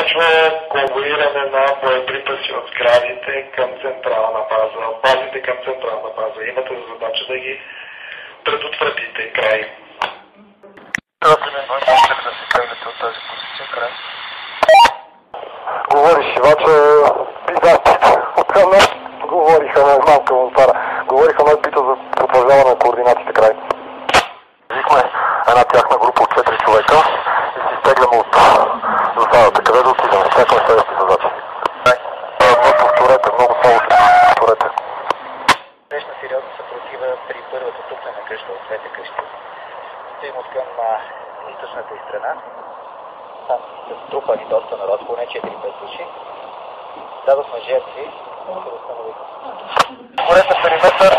започва конвоиране на боеприпаси от сградите към централна база, базите към централна база. Имате за задача да ги предотвратите. Край. Можете ли да се кръгнете от тази позиция? Край. Говори шивача, пизатите. Говориха на малка монтара. Говориха на пита за потвърждаване на координатите. Край. Взихме една тяхна група от 4 човека и си изтегляме от засадата. Къде да отидем? Чакаме следващите задачи. Повторете, много само се повторете. Срещна сериозна съпротива при първата тупнена къща от двете къщи. Стоим от към източната и страна. Там са струпани доста народ, поне 4-5 души. Дадохме жертви, но се възстановиха. Горете периметър,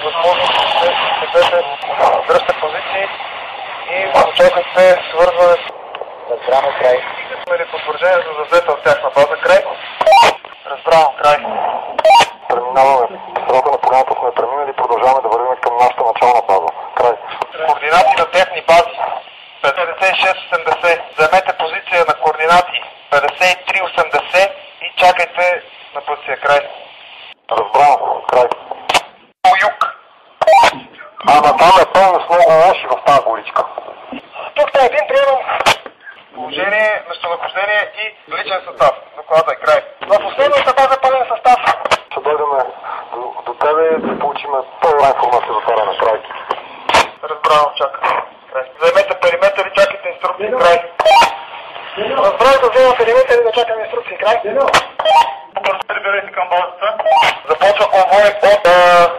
възможност да бъдете дръжте позиции и очаквайте свързване. Разбрано, край. Сме ли потвърждение за завзета от тяхна база? Край. Разбрано, край. Преминаваме. Срока на програмата сме преминали и продължаваме да вървим към нашата начална база. Край. Координати на техни бази. 56-80. Заемете позиция на координати 53-80 и чакайте на позиция. Край. Разбрано. Край. Юг. Там е пълно с много лоши в тази горичка. Тук е един приемам. Положение, местонахождение и личен състав. Доклада е край. В последната база пълен състав. Ще дойдем до тебе да получим пълна информация за това на край. Разбрано, чакай. Край. Заемете периметър и чакайте инструкции. Край. Разбрано да взема периметър и да чакаме инструкции. Край. Приберете към базата. Започва конвой от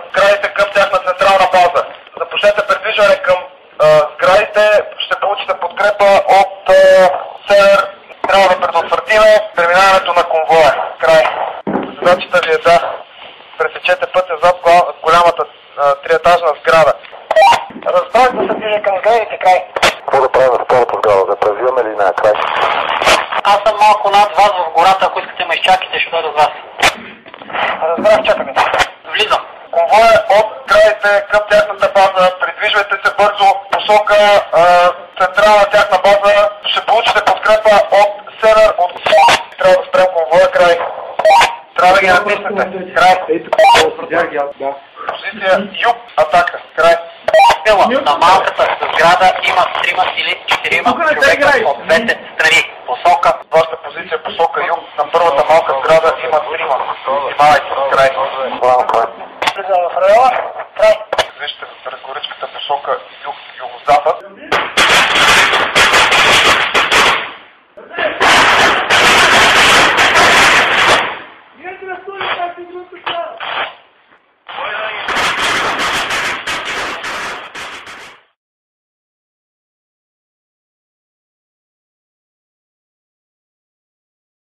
сградите към тяхна централна база. Започнете придвижване към сградите. Ще получите подкрепа от север. Трябва да предотвратиме преминаването на конвоя. Край. Задачата ви е да пресечете пътя зад голямата триетажна сграда. Разбрах да се движа към сградите. Край. Какво да правим на втората сграда? Да превиваме ли на край? Аз съм малко над вас в гората, ако искате ме изчакайте, ще дойда от вас. Разбрах, чакаме. Влизам. Конвоя от сградите към тяхната база. Придвижвайте се бързо посока централна тяхна база. Ще получите подкрепа от север. Трябва да спрем конвоя. Край. Трябва да ги натиснете. Край. Позиция юг. Атака. Край. На малката сграда има 3 или 4 човека от двете страни. Посока. Вашата позиция посока юг. На първата малка сграда има 3. Внимавайте. Край. Край. Влизам в района. Край. Вижте